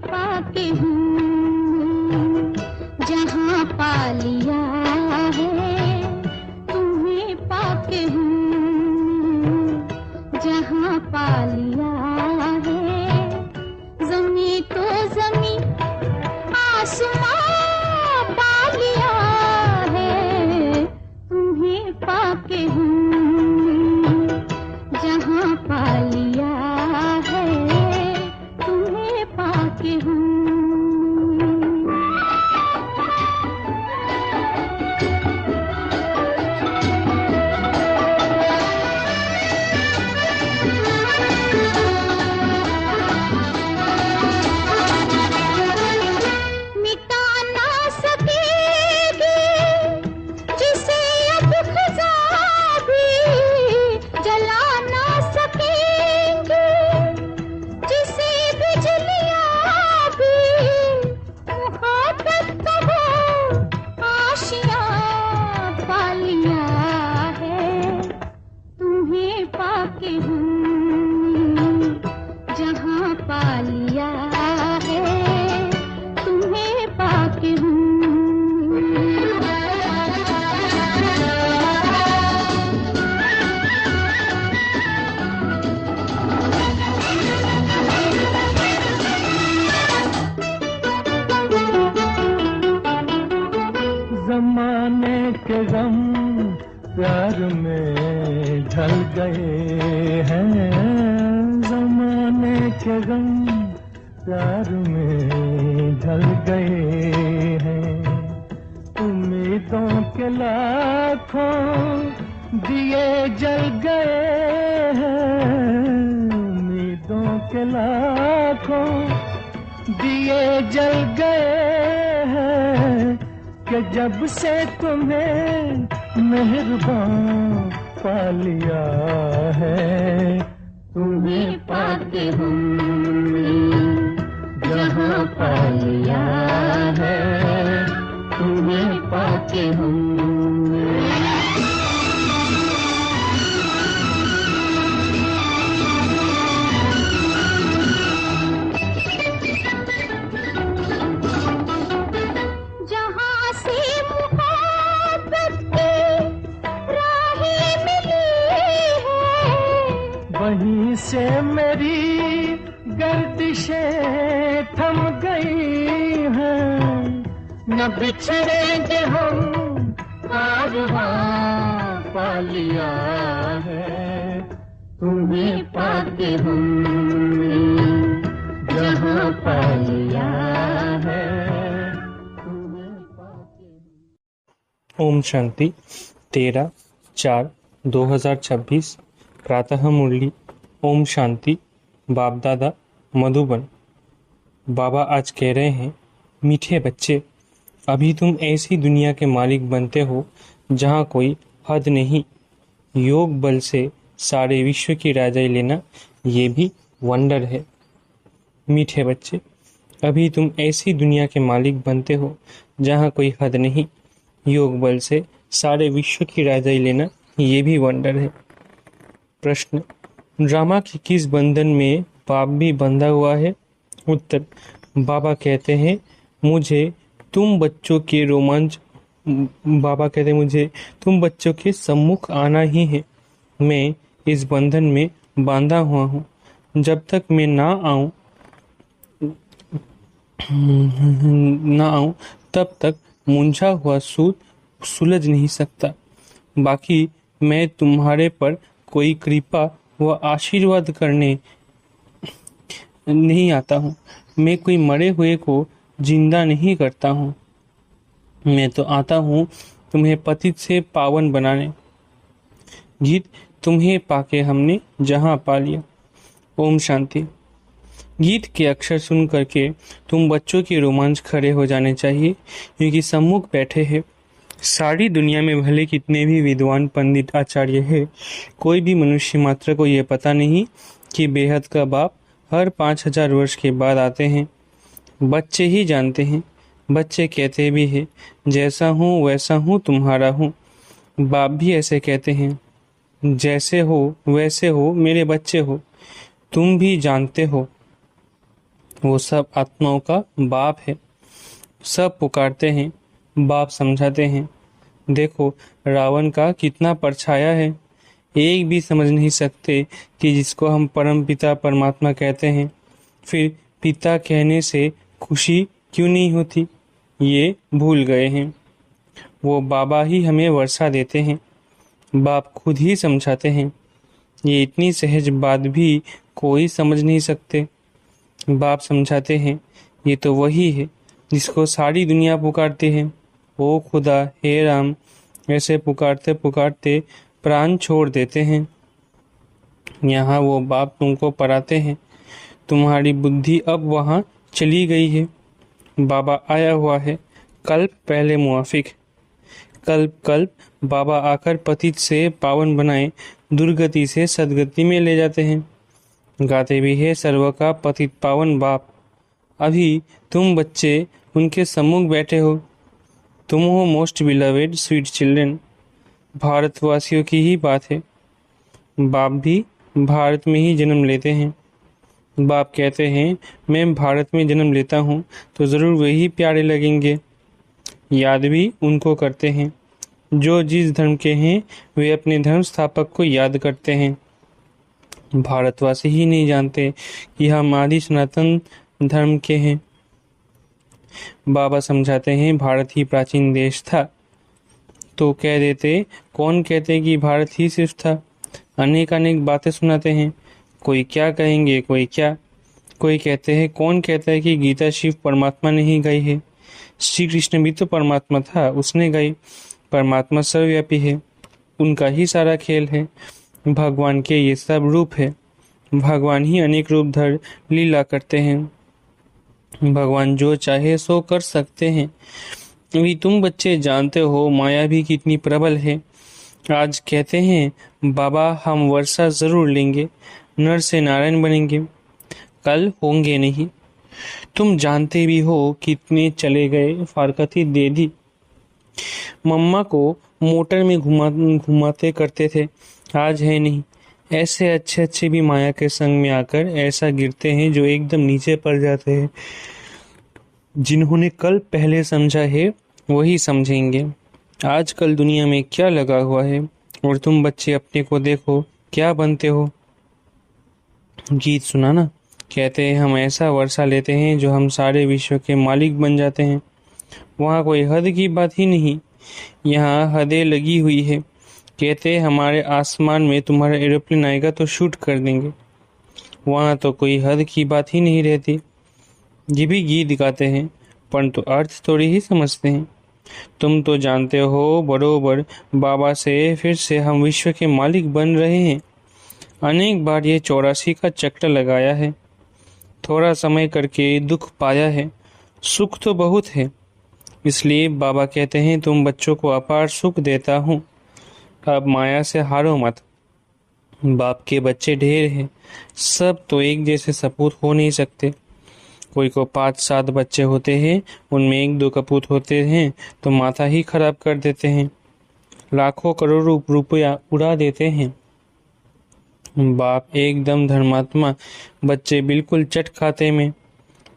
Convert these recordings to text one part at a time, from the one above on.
पाके हूँ जहाँ पा लिया है, तुम्हें पाके हूँ जहाँ पा लिया है। ज़मीं तो ज़मीं आसमां पा लिया है, तुम्हें पाके हूँ जहाँ पा लिया है, तुम्हें पाके हूँ। मिटा ना सकेगी जिसे अब ख़ुदा भी, जला ना सकेंगे जिसे बिजलियाँ भी। मुहाबत तो हो आशियाँ पा लिया है, तुम्हें पाके हूँ जहाँ पा लिया है, तुम्हें पाके हूँ। जमाने के गम प्यार में ढल गए हैं, जमाने के गम प्यार में ढल गए हैं। उम्मीदों के लाखों दिए जल गए हैं, उम्मीदों के लाखों दिए जल गए हैं। कि जब से तुम्हें मेहरबान पा लिया है, तुम्हें पाके हूँ जहाँ पा लिया है, तुम्हें पाके हूँ। जहाँ से मोहब्बत की राहें मिली है, वहीं से मेरी गर्दिशें थम गई हैं। न बिछड़ेंगे हम, कारवां पा लिया है, तुम्हें पाके हूँ जहाँ पा लिया है, तुम्हें पाके हूँ। ओम शांति 13/4/2026 प्रातः मुरली। ओम शांति। बाप दादा मधुबन। बाबा आज कह रहे हैं, मीठे बच्चे, अभी तुम ऐसी दुनिया के मालिक बनते हो जहाँ कोई हद नहीं। योग बल से सारे विश्व की राजाई लेना ये भी वंडर है। मीठे बच्चे, अभी तुम ऐसी दुनिया के मालिक बनते हो जहाँ कोई हद नहीं। योग बल से सारे विश्व की राजाई लेना ये भी वंडर है। प्रश्न, ड्रामा के किस बंधन में पाप भी बंधा हुआ है? उत्तर, बाबा कहते हैं मुझे तुम बच्चों के रोमांच बाबा कहते हैं मुझे तुम बच्चों के सम्मुख आना ही है। मैं इस बंधन में बांधा हुआ हूँ। जब तक मैं ना आऊं तब तक मुंझा हुआ सूत सुलझ नहीं सकता। बाकी मैं तुम्हारे पर कोई कृपा व आशीर्वाद करने नहीं आता हूँ। मैं कोई मरे हुए को जिंदा नहीं करता हूँ। मैं तो आता हूँ तुम्हें पतित से पावन बनाने। गीत तुम्हें पाके हमने जहाँ पा लिया। ओम शांति। गीत के अक्षर सुन करके तुम बच्चों के रोमांच खड़े हो जाने चाहिए, क्योंकि सम्मुख बैठे हैं सारी दुनिया में भले कितने भी विद्वान पंडित आचार्य है, कोई भी मनुष्य मात्र को यह पता नहीं कि बेहद का बाप हर 5000 वर्ष के बाद आते हैं। बच्चे ही जानते हैं। बच्चे कहते भी हैं, जैसा हूँ वैसा हूँ तुम्हारा हूँ। बाप भी ऐसे कहते हैं, जैसे हो वैसे हो मेरे बच्चे हो। तुम भी जानते हो वो सब आत्माओं का बाप है। सब पुकारते हैं, बाप समझाते हैं। देखो रावण का कितना परछाया है। एक भी समझ नहीं सकते कि जिसको हम परम पिता परमात्मा कहते हैं, फिर पिता कहने से खुशी क्यों नहीं होती, ये भूल गए हैं। वो बाबा ही हमें वर्षा देते हैं, बाप खुद ही समझाते हैं। ये इतनी सहज बात भी कोई समझ नहीं सकते। बाप समझाते हैं, ये तो वही है जिसको सारी दुनिया पुकारती है। ओ खुदा, हे राम, ऐसे पुकारते पुकारते प्राण छोड़ देते हैं। यहाँ वो बाप तुमको पढ़ाते हैं, तुम्हारी बुद्धि अब वहाँ चली गई है। बाबा आया हुआ है, कल्प पहले मुआफिक। कल्प कल्प बाबा आकर पतित से पावन बनाए, दुर्गति से सदगति में ले जाते हैं। गाते भी है सर्व का पतित पावन बाप। अभी तुम बच्चे उनके सम्मुख बैठे हो। तुम हो मोस्ट बिलवेड स्वीट चिल्ड्रन। भारतवासियों की ही बात है। बाप भी भारत में ही जन्म लेते हैं। बाप कहते हैं, मैं भारत में जन्म लेता हूँ तो ज़रूर वही प्यारे लगेंगे। याद भी उनको करते हैं। जो जिस धर्म के हैं वे अपने धर्म स्थापक को याद करते हैं। भारतवासी ही नहीं जानते कि हम आदि सनातन धर्म के हैं। बाबा समझाते हैं, भारत ही प्राचीन देश था तो कह देते, कौन कहते कि भारत ही सिर्फ था। अनेक अनेक बातें सुनाते हैं। कोई क्या कहेंगे, कोई क्या। कोई कहते हैं, कौन कहता है कि गीता शिव परमात्मा ने ही गाई है। श्री कृष्ण भी तो परमात्मा था, उसने गाई। परमात्मा सर्वव्यापी है, उनका ही सारा खेल है। भगवान के ये सब रूप है। भगवान ही अनेक रूप धर लीला करते हैं। भगवान जो चाहे सो कर सकते हैं। अभी तुम बच्चे जानते हो माया भी कितनी प्रबल है। आज कहते हैं बाबा हम वर्षा जरूर लेंगे, नर से नारायण बनेंगे। कल होंगे नहीं। तुम जानते भी हो कितने चले गए फारकती दे दी। मम्मा को मोटर में घुमाते करते थे, आज है नहीं। ऐसे अच्छे अच्छे भी माया के संग में आकर ऐसा गिरते हैं जो एकदम नीचे पड़ जाते हैं। जिन्होंने कल पहले समझा है वही समझेंगे। आजकल दुनिया में क्या लगा हुआ है, और तुम बच्चे अपने को देखो क्या बनते हो। गीत सुना ना, कहते हैं हम ऐसा वर्षा लेते हैं जो हम सारे विश्व के मालिक बन जाते हैं। वहाँ कोई हद की बात ही नहीं, यहाँ हदें लगी हुई है। कहते हैं हमारे आसमान में तुम्हारा एरोप्लेन आएगा तो शूट कर देंगे। वहाँ तो कोई हद की बात ही नहीं रहती। ये भी गीत गाते हैं परंतु अर्थ थोड़ी ही समझते हैं। तुम तो जानते हो बरोबर बाबा से फिर से हम विश्व के मालिक बन रहे हैं। अनेक बार ये 84 का चक्र लगाया है। थोड़ा समय करके दुख पाया है, सुख तो बहुत है। इसलिए बाबा कहते हैं तुम बच्चों को अपार सुख देता हूँ, अब माया से हारो मत। बाप के बच्चे ढेर हैं, सब तो एक जैसे सपूत हो नहीं सकते। कोई को 5-7 बच्चे होते हैं, उनमें 1-2 कपूत होते हैं तो माथा ही खराब कर देते हैं, लाखों करोड़ों रुपया उड़ा देते हैं। बाप एकदम धर्मात्मा, बच्चे बिल्कुल चट खाते में।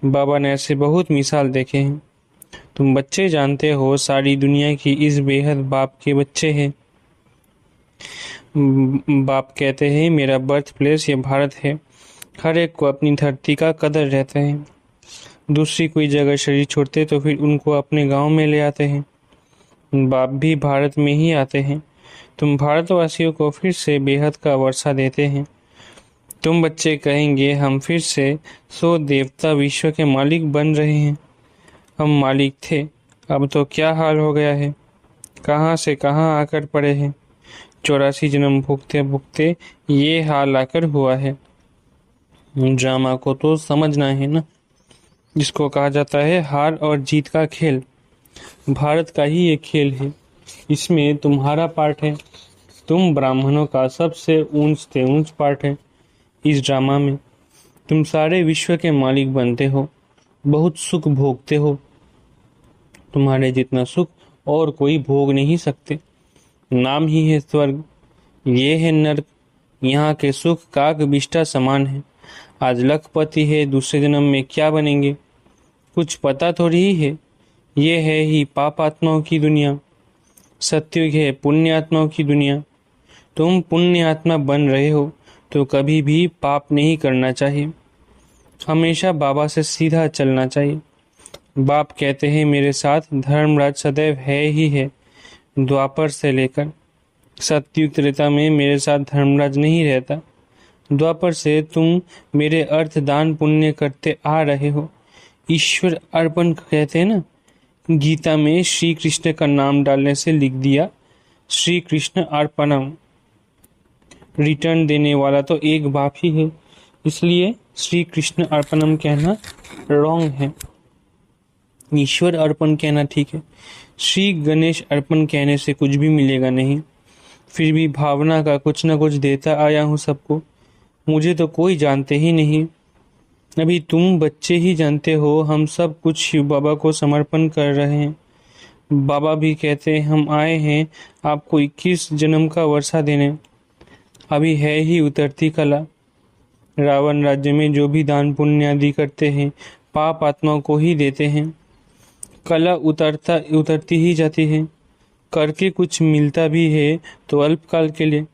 बाबा ने ऐसे बहुत मिसाल देखे हैं। तुम बच्चे जानते हो सारी दुनिया की इस बेहद बाप के बच्चे हैं। बाप कहते हैं मेरा बर्थ प्लेस ये भारत है। हर एक को अपनी धरती का कदर रहता है। दूसरी कोई जगह शरीर छोड़ते तो फिर उनको अपने गांव में ले आते हैं। बाप भी भारत में ही आते हैं। तुम भारतवासियों को फिर से बेहद का वर्षा देते हैं। तुम बच्चे कहेंगे हम फिर से 100 देवता विश्व के मालिक बन रहे हैं। हम मालिक थे, अब तो क्या हाल हो गया है, कहाँ से कहाँ आकर पड़े हैं। 84 जन्म भुगते भुगते ये हाल आकर हुआ है। ड्रामा को तो समझना है ना, जिसको कहा जाता है हार और जीत का खेल। भारत का ही एक खेल है, इसमें तुम्हारा पार्ट है। तुम ब्राह्मणों का सबसे ऊंच पार्ट है। इस ड्रामा में तुम सारे विश्व के मालिक बनते हो, बहुत सुख भोगते हो। तुम्हारे जितना सुख और कोई भोग नहीं सकते। नाम ही है स्वर्ग, ये है नर्क। यहाँ के सुख काग बिष्टा समान है। आज लखपति है, दूसरे जन्म में क्या बनेंगे कुछ पता थोड़ी ही है। ये है ही पाप आत्माओं की दुनिया, सत्युग है पुण्य आत्माओं की दुनिया। तुम पुण्य आत्मा बन रहे हो तो कभी भी पाप नहीं करना चाहिए, हमेशा बाबा से सीधा चलना चाहिए। बाप कहते हैं मेरे साथ धर्मराज सदैव है ही है, द्वापर से लेकर सत्युग त्रेता में मेरे साथ धर्मराज नहीं रहता। द्वापर से तुम मेरे अर्थ दान पुण्य करते आ रहे हो। ईश्वर अर्पण कहते हैं ना, गीता में श्री कृष्ण का नाम डालने से लिख दिया श्री कृष्ण अर्पणम। रिटर्न देने वाला तो एक बाप ही है, इसलिए श्री कृष्ण अर्पणम कहना रॉन्ग है। ईश्वर अर्पण कहना ठीक है। श्री गणेश अर्पण कहने से कुछ भी मिलेगा नहीं। फिर भी भावना का कुछ न कुछ देता आया हूँ सबको। मुझे तो कोई जानते ही नहीं, अभी तुम बच्चे ही जानते हो। हम सब कुछ शिव बाबा को समर्पण कर रहे हैं। बाबा भी कहते हम आए हैं आपको 21 जन्म का वर्षा देने। अभी है ही उतरती कला। रावण राज्य में जो भी दान पुण्य आदि करते हैं पाप आत्माओं को ही देते हैं। कला उतरती ही जाती है। करके कुछ मिलता भी है तो अल्पकाल के लिए।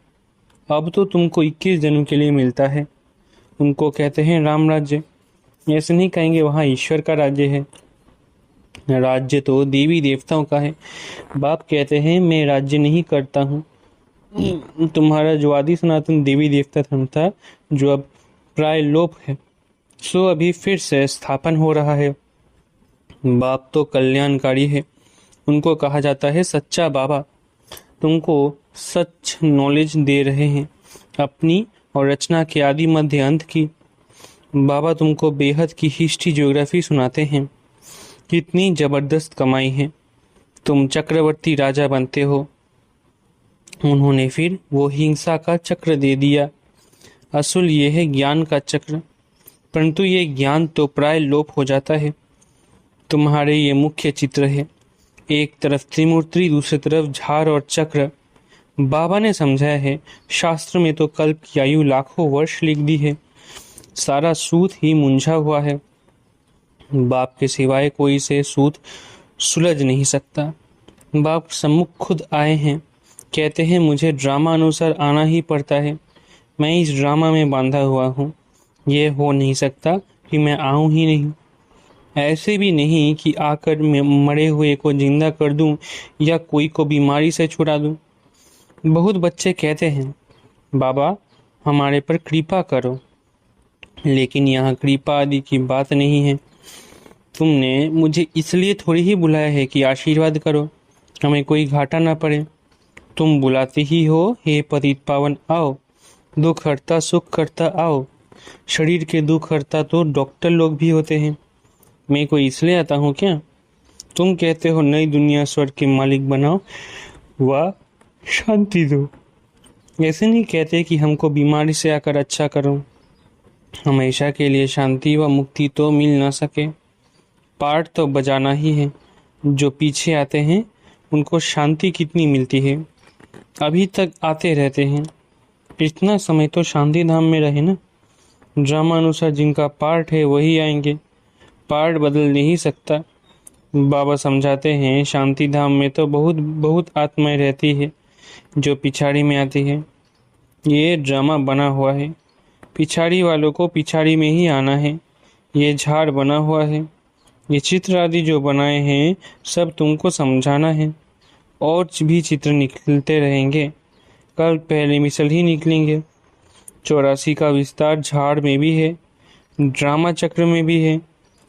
अब तो तुमको 21 जन्म के लिए मिलता है। उनको कहते हैं राम राज्य। ऐसे नहीं कहेंगे वहाँ ईश्वर का राज्य है। राज्य तो देवी देवताओं का है। बाप कहते हैं मैं राज्य नहीं करता हूँ। तुम्हारा जो आदि सनातन देवी देवता धर्म था जो अब प्राय लोप है, सो अभी फिर से स्थापन हो रहा है। बाप तो कल्याणकारी है। उनको कहा जाता है सच्चा बाबा। तुमको सच नॉलेज दे रहे हैं अपनी और रचना के आदि मध्य अंत की। बाबा तुमको बेहद की हिस्ट्री ज्योग्राफी सुनाते हैं। कितनी जबरदस्त कमाई है। तुम चक्रवर्ती राजा बनते हो। उन्होंने फिर वो हिंसा का चक्र दे दिया। असल ये है ज्ञान का चक्र, परंतु ये ज्ञान तो प्राय लोप हो जाता है। तुम्हारे ये मुख्य चित्र है, एक तरफ त्रिमूर्ति, दूसरी तरफ झार और चक्र। बाबा ने समझाया है, शास्त्र में तो कल्प की आयु लाखों वर्ष लिख दी है। सारा सूत ही मुंझा हुआ है। बाप के सिवाय कोई से सूत सुलझ नहीं सकता। बाप सम्मुख खुद आए हैं। कहते हैं मुझे ड्रामा अनुसार आना ही पड़ता है। मैं इस ड्रामा में बांधा हुआ हूँ। ये हो नहीं सकता कि मैं आऊँ ही नहीं। ऐसे भी नहीं कि आकर मरे हुए को जिंदा कर दूं या कोई को बीमारी से छुड़ा दूं। बहुत बच्चे कहते हैं बाबा हमारे पर कृपा करो, लेकिन यहाँ कृपा आदि की बात नहीं है। तुमने मुझे इसलिए थोड़ी ही बुलाया है कि आशीर्वाद करो, हमें कोई घाटा ना पड़े। तुम बुलाते ही हो, हे पतित पावन आओ, दुख हरता सुख करता आओ। शरीर के दुख हरता तो डॉक्टर लोग भी होते हैं। मैं कोई इसलिए आता हूँ क्या? तुम कहते हो नई दुनिया स्वर्ग के मालिक बनाओ, वाह शांति दो। ऐसे नहीं कहते कि हमको बीमारी से आकर अच्छा करो। हमेशा के लिए शांति व मुक्ति तो मिल ना सके। पार्ट तो बजाना ही है। जो पीछे आते हैं उनको शांति कितनी मिलती है, अभी तक आते रहते हैं। इतना समय तो शांति धाम में रहे ना। ड्रामा अनुसार जिनका पार्ट है वही आएंगे, पार्ट बदल नहीं सकता। बाबा समझाते हैं शांति धाम में तो बहुत बहुत आत्माएं रहती है जो पिछाड़ी में आती है। ये ड्रामा बना हुआ है, पिछाड़ी वालों को पिछाड़ी में ही आना है। ये झाड़ बना हुआ है, ये चित्र आदि जो बनाए हैं सब तुमको समझाना है। और भी चित्र निकलते रहेंगे, कल पहले मिसल ही निकलेंगे। 84 का विस्तार झाड़ में भी है, ड्रामा चक्र में भी है।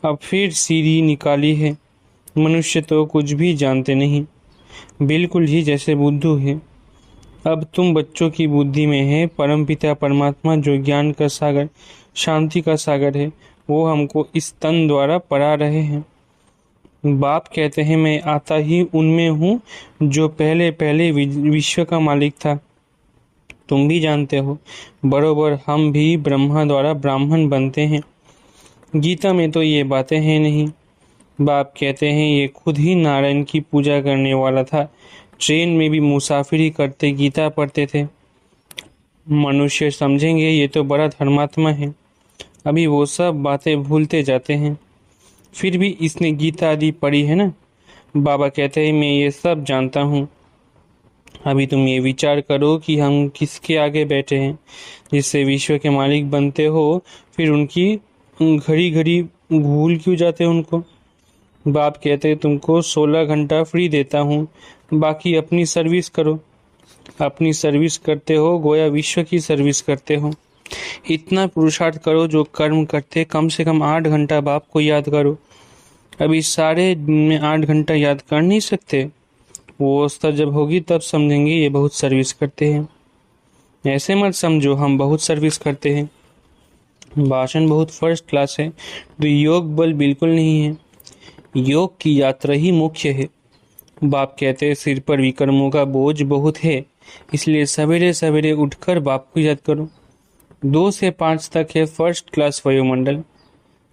अब फिर सीढ़ी निकाली है। मनुष्य तो कुछ भी जानते नहीं, बिल्कुल ही जैसे बुद्धू है। अब तुम बच्चों की बुद्धि में है। परमपिता परमात्मा जो ज्ञान का सागर, शांति का सागर है, वो हमको इस तन द्वारा पढ़ा रहे हैं। बाप कहते हैं मैं आता ही उनमें हूँ जो पहले पहले विश्व का मालिक था। तुम भी जानते हो बरोबर हम भी ब्रह्मा द्वारा ब्राह्मण बनते हैं। गीता में तो ये बातें हैं नहीं। बाप कहते हैं ये खुद ही नारायण की पूजा करने वाला था। ट्रेन में भी मुसाफिरी करते गीता पढ़ते थे। मनुष्य समझेंगे ये तो बड़ा धर्मात्मा है। अभी वो सब बातें भूलते जाते हैं। फिर भी इसने गीता आदि पढ़ी है ना। बाबा कहते हैं मैं ये सब जानता हूँ। अभी तुम ये विचार करो कि हम किसके आगे बैठे हैं, जिससे विश्व के मालिक बनते हो, फिर उनकी घड़ी घड़ी भूल क्यों जाते हो उनको। बाप कहते हैं तुमको 16 घंटा फ्री देता हूँ, बाकी अपनी सर्विस करो। अपनी सर्विस करते हो गोया विश्व की सर्विस करते हो। इतना पुरुषार्थ करो जो कर्म करते कम से कम 8 घंटा बाप को याद करो। अभी सारे दिन में 8 घंटा याद कर नहीं सकते। वो अवस्था जब होगी तब समझेंगे ये बहुत सर्विस करते हैं। ऐसे मत समझो हम बहुत सर्विस करते हैं। भाषण बहुत फर्स्ट क्लास है तो योग बल बिल्कुल नहीं है। योग की यात्रा ही मुख्य है। बाप कहते हैं सिर पर विक्रमों का बोझ बहुत है, इसलिए सवेरे सवेरे उठकर बाप को याद करो। 2 से 5 तक है फर्स्ट क्लास वायुमंडल।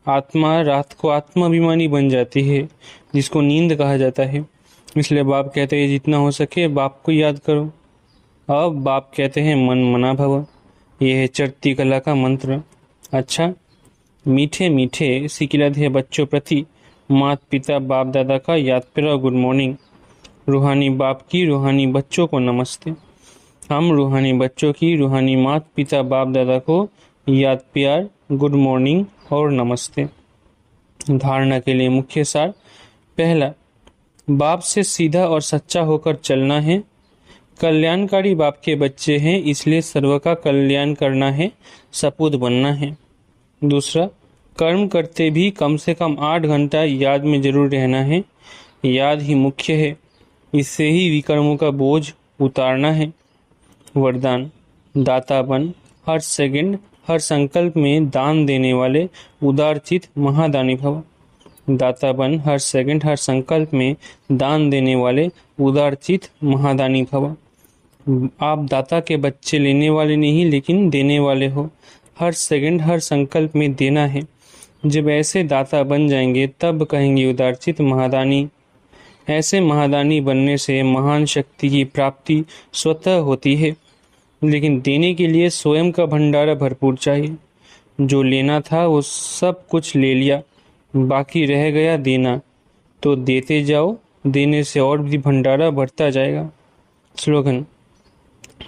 आत्मा रात को आत्माभिमानी बन जाती है, जिसको नींद कहा जाता है। इसलिए बाप कहते हैं जितना हो सके बाप को याद करो। अब बाप कहते हैं मन मना भव। यह है चढ़ती कला का मंत्र। अच्छा, मीठे मीठे सिकिलधे बच्चों प्रति माता पिता बाप दादा का याद प्यारा गुड मॉर्निंग। रूहानी बाप की रूहानी बच्चों को नमस्ते। हम रूहानी बच्चों की रूहानी माता पिता बाप दादा को याद प्यार गुड मॉर्निंग और नमस्ते। धारणा के लिए मुख्य सार। पहला, बाप से सीधा और सच्चा होकर चलना है। कल्याणकारी बाप के बच्चे हैं, इसलिए सर्व का कल्याण करना है, सपूत बनना है। दूसरा, कर्म करते भी कम से कम 8 घंटा याद में जरूर रहना है। याद ही मुख्य है, इससे ही विकर्मों का बोझ उतारना है। वरदान, दाता बन, हर सेकंड हर संकल्प में दान देने वाले उदारचित महादानी भव। दाता बन, हर सेकंड हर संकल्प में दान देने वाले उदारचित महादानी भव। आप दाता के बच्चे लेने वाले नहीं लेकिन देने वाले हो। हर सेकंड हर संकल्प में देना है। जब ऐसे दाता बन जाएंगे तब कहेंगे उदारचित महादानी। ऐसे महादानी बनने से महान शक्ति की प्राप्ति स्वतः होती है, लेकिन देने के लिए स्वयं का भंडारा भरपूर चाहिए। जो लेना था वो सब कुछ ले लिया, बाकी रह गया देना। तो देते जाओ, देने से और भी भंडारा बढ़ता जाएगा। स्लोगन,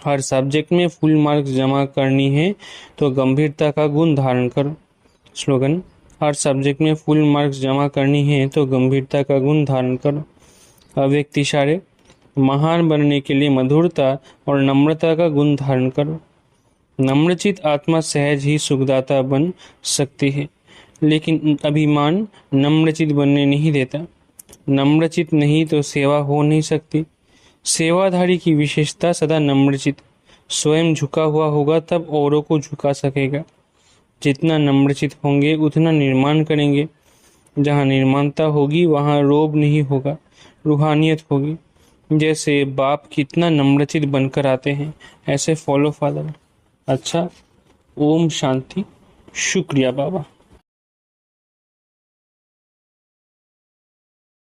हर सब्जेक्ट में फुल मार्क्स जमा करनी है तो गंभीरता का गुण धारण करो। स्लोगन, हर सब्जेक्ट में फुल मार्क्स जमा करनी है तो गंभीरता का गुण धारण करो। अव्यक्त इशारे, महान बनने के लिए मधुरता और नम्रता का गुण धारण करो। नम्रचित आत्मा सहज ही सुखदाता बन सकती है, लेकिन अभिमान नम्रचित बनने नहीं देता। नम्रचित नहीं तो सेवा हो नहीं सकती। सेवाधारी की विशेषता सदा नम्रचित। स्वयं झुका हुआ होगा तब औरों को झुका सकेगा। जितना नम्रचित होंगे उतना निर्माण करेंगे। जहाँ निर्माणता होगी वहाँ रोब नहीं होगा, रूहानियत होगी। जैसे बाप कितना नम्रचित बनकर आते हैं, ऐसे फॉलो फादर। अच्छा, ओम शांति। शुक्रिया बाबा।